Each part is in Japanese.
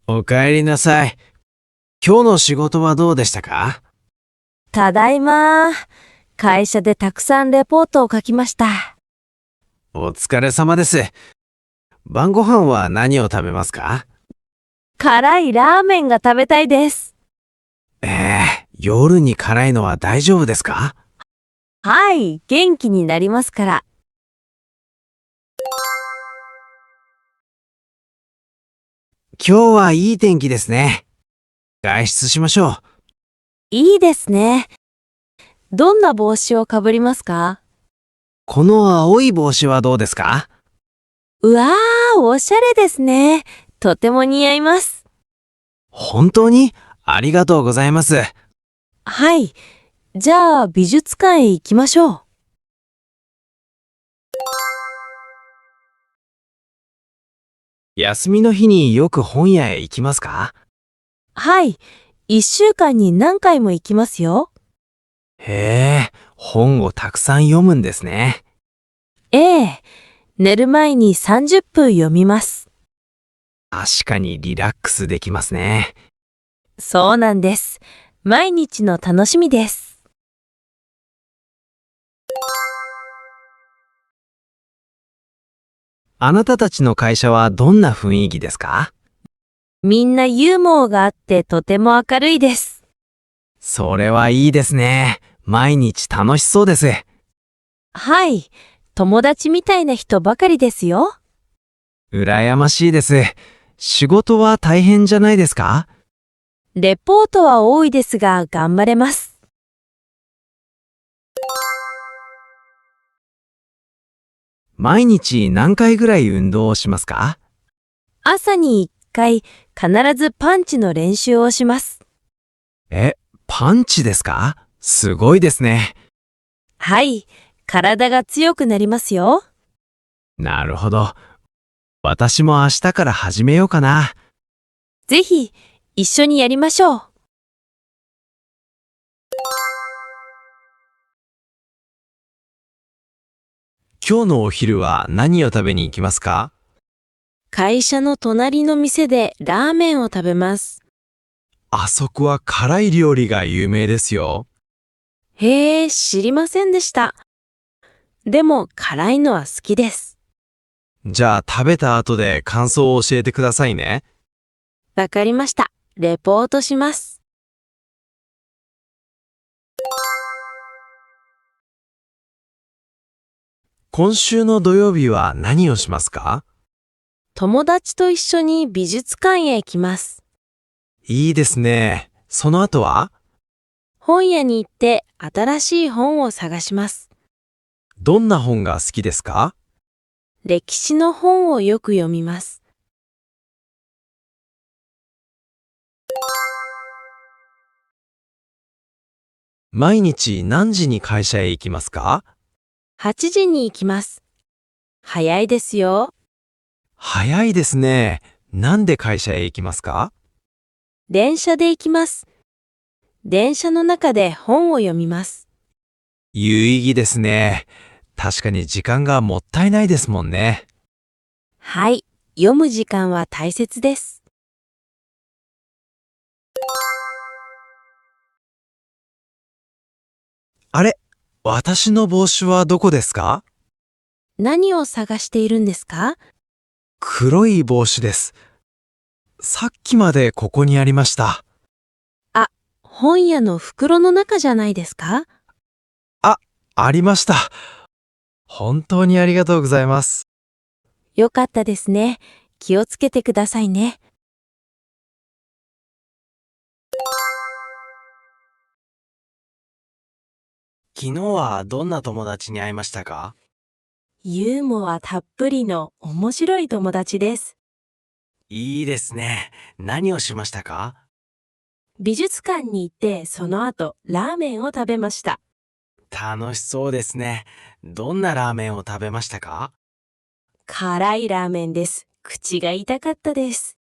おかえりなさい。今日の仕事はどうでしたか？ただいま。会社でたくさんレポートを書きました。お疲れ様です。晩ご飯は何を食べますか？辛いラーメンが食べたいです。夜に辛いのは大丈夫ですか？はい、元気になりますから。今日はいい天気ですね。外出しましょう。いいですね。どんな帽子をかぶりますか？この青い帽子はどうですか？うわー、おしゃれですね。とても似合います。本当にありがとうございます。はい、じゃあ美術館へ行きましょう。休みの日によく本屋へ行きますか？はい、1週間に何回も行きますよ。へえ、本をたくさん読むんですね。ええ、寝る前に30分読みます。確かにリラックスできますね。そうなんです。毎日の楽しみです。あなたたちの会社はどんな雰囲気ですか？みんなユーモアがあってとても明るいです。それはいいですね。毎日楽しそうです。はい、友達みたいな人ばかりですよ。羨ましいです。仕事は大変じゃないですか？レポートは多いですが頑張れます。毎日何回ぐらい運動をしますか？朝に1回必ずパンチの練習をします。え、パンチですか？すごいですね。はい、体が強くなりますよ。なるほど。私も明日から始めようかな。ぜひ一緒にやりましょう。今日のお昼は何を食べに行きますか？会社の隣の店でラーメンを食べます。あそこは辛い料理が有名ですよ。へえ、知りませんでした。でも辛いのは好きです。じゃあ食べた後で感想を教えてくださいね。わかりました。レポートします。今週の土曜日は何をしますか？友達と一緒に美術館へ行きます。いいですね。その後は？本屋に行って新しい本を探します。どんな本が好きですか？歴史の本をよく読みます。毎日何時に会社へ行きますか？8時に行きます。早いですよ。早いですね。なんで会社へ行きますか？電車で行きます。電車の中で本を読みます。有意義ですね。確かに時間がもったいないですもんね。はい、読む時間は大切です。あれ、私の帽子はどこですか？何を探しているんですか？黒い帽子です。さっきまでここにありました。あ、本屋の袋の中じゃないですか？あ、ありました。本当にありがとうございます。よかったですね。気をつけてくださいね。昨日はどんな友達に会いましたか？ユーモアたっぷりの面白い友達です。いいですね。何をしましたか？美術館に行ってその後ラーメンを食べました。楽しそうですね。どんなラーメンを食べましたか？辛いラーメンです。口が痛かったです。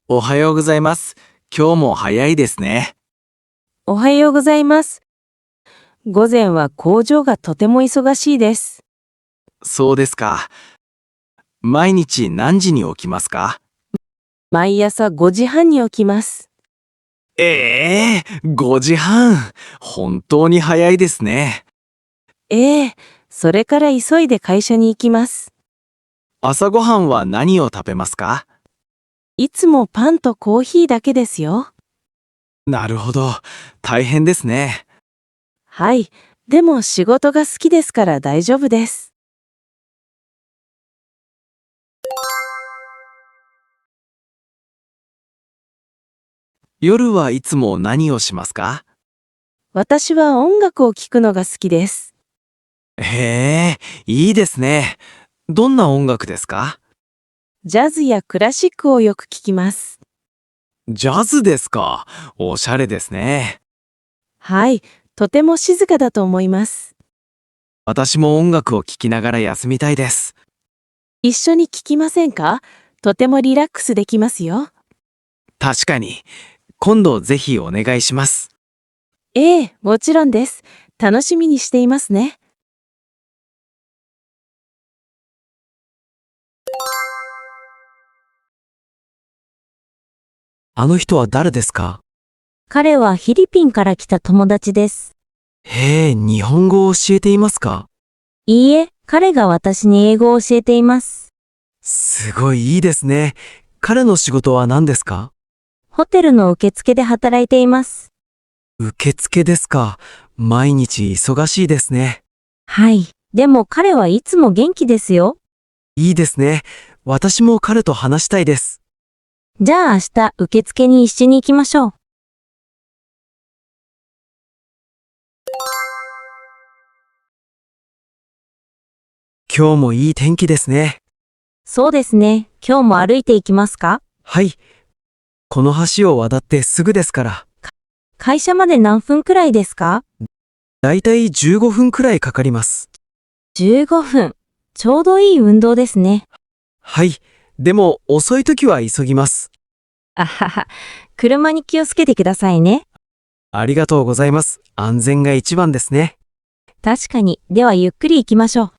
おはようございます。今日も早いですね。おはようございます。午前は工場がとても忙しいです。そうですか。毎日何時に起きますか？毎朝5時半に起きます。5時半。本当に早いですね。ええ、それから急いで会社に行きます。朝ごはんは何を食べますか？いつもパンとコーヒーだけですよ。なるほど。大変ですね。はい。でも仕事が好きですから大丈夫です。夜はいつも何をしますか？私は音楽を聴くのが好きです。へえ、いいですね。どんな音楽ですか？ジャズやクラシックをよく聴きます。ジャズですか。おしゃれですね。はい。とても静かだと思います。私も音楽を聴きながら休みたいです。一緒に聴きませんか？とてもリラックスできますよ。確かに。今度ぜひお願いします。ええ、もちろんです。楽しみにしていますね。あの人は誰ですか？彼はフィリピンから来た友達です。へえ、日本語を教えていますか？いいえ、彼が私に英語を教えています。すごいいいですね。彼の仕事は何ですか？ホテルの受付で働いています。受付ですか。毎日忙しいですね。はい。でも彼はいつも元気ですよ。いいですね。私も彼と話したいです。じゃあ明日受付に一緒に行きましょう。今日もいい天気ですね。そうですね。今日も歩いて行きますか？はい。この橋を渡ってすぐですから。会社まで何分くらいですか？だいたい15分くらいかかります。15分。ちょうどいい運動ですね。はい。でも遅い時は急ぎます。あはは。車に気をつけてくださいね。ありがとうございます。安全が一番ですね。確かに。ではゆっくり行きましょう。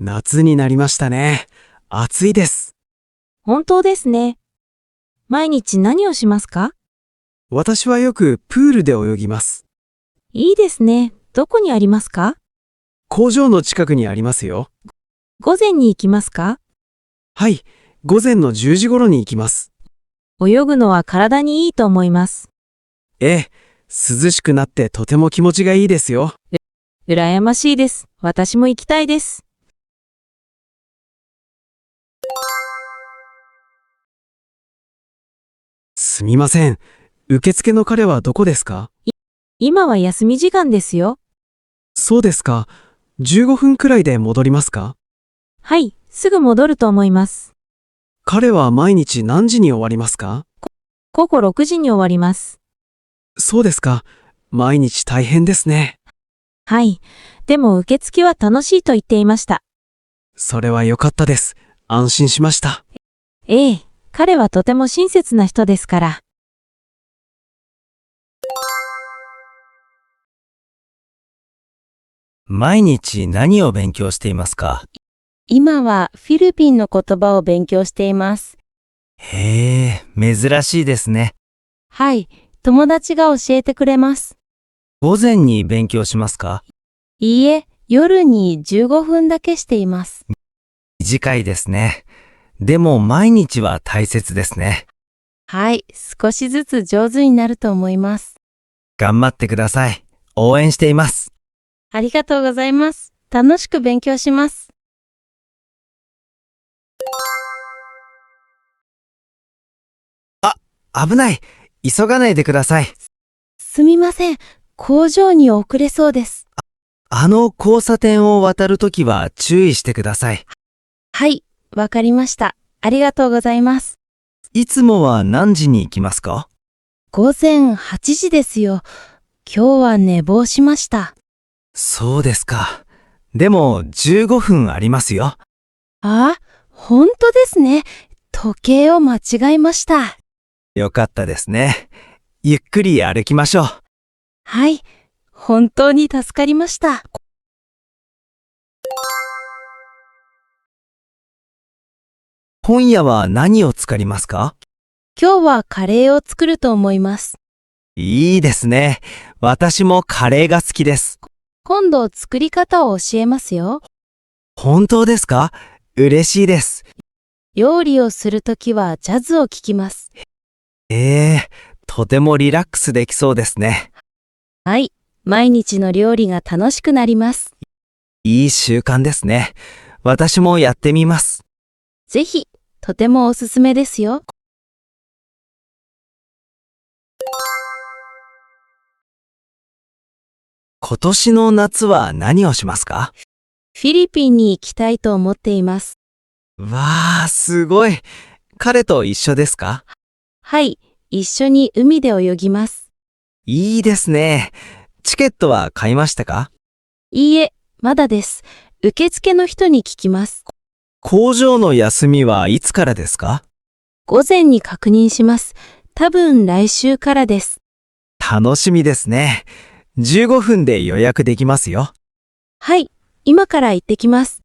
夏になりましたね。暑いです。本当ですね。毎日何をしますか？私はよくプールで泳ぎます。いいですね。どこにありますか？工場の近くにありますよ。午前に行きますか？はい。午前の10時頃に行きます。泳ぐのは体にいいと思います。ええ。涼しくなってとても気持ちがいいですよ。羨ましいです。私も行きたいです。すみません。受付の彼はどこですか？今は休み時間ですよ。そうですか。15分くらいで戻りますか？はい、すぐ戻ると思います。彼は毎日何時に終わりますか？午後6時に終わります。そうですか。毎日大変ですね。はい。でも受付は楽しいと言っていました。それは良かったです。安心しました。ええ、彼はとても親切な人ですから。毎日何を勉強していますか？今はフィリピンの言葉を勉強しています。へえ、珍しいですね。はい、友達が教えてくれます。午前に勉強しますか？いいえ、夜に15分だけしています。短いですね。でも毎日は大切ですね。はい、少しずつ上手になると思います。頑張ってください。応援しています。ありがとうございます。楽しく勉強します。危ない。急がないでください。すみません。工場に遅れそうです。あの交差点を渡るときは注意してください。はい、わかりました。ありがとうございます。いつもは何時に行きますか？午前8時ですよ。今日は寝坊しました。そうですか。でも15分ありますよ。あ、本当ですね。時計を間違えました。よかったですね。ゆっくり歩きましょう。はい。本当に助かりました。今夜は何を作りますか？今日はカレーを作ると思います。いいですね。私もカレーが好きです。今度作り方を教えますよ。本当ですか？嬉しいです。料理をするときはジャズを聴きます。とてもリラックスできそうですね。はい。毎日の料理が楽しくなります。いい習慣ですね。私もやってみます。ぜひ、とてもおすすめですよ。今年の夏は何をしますか？フィリピンに行きたいと思っています。わー、すごい。彼と一緒ですか？はい。一緒に海で泳ぎます。いいですね。チケットは買いましたか？いいえ、まだです。受付の人に聞きます。工場の休みはいつからですか？午前に確認します。多分来週からです。楽しみですね。15分で予約できますよ。はい。今から行ってきます。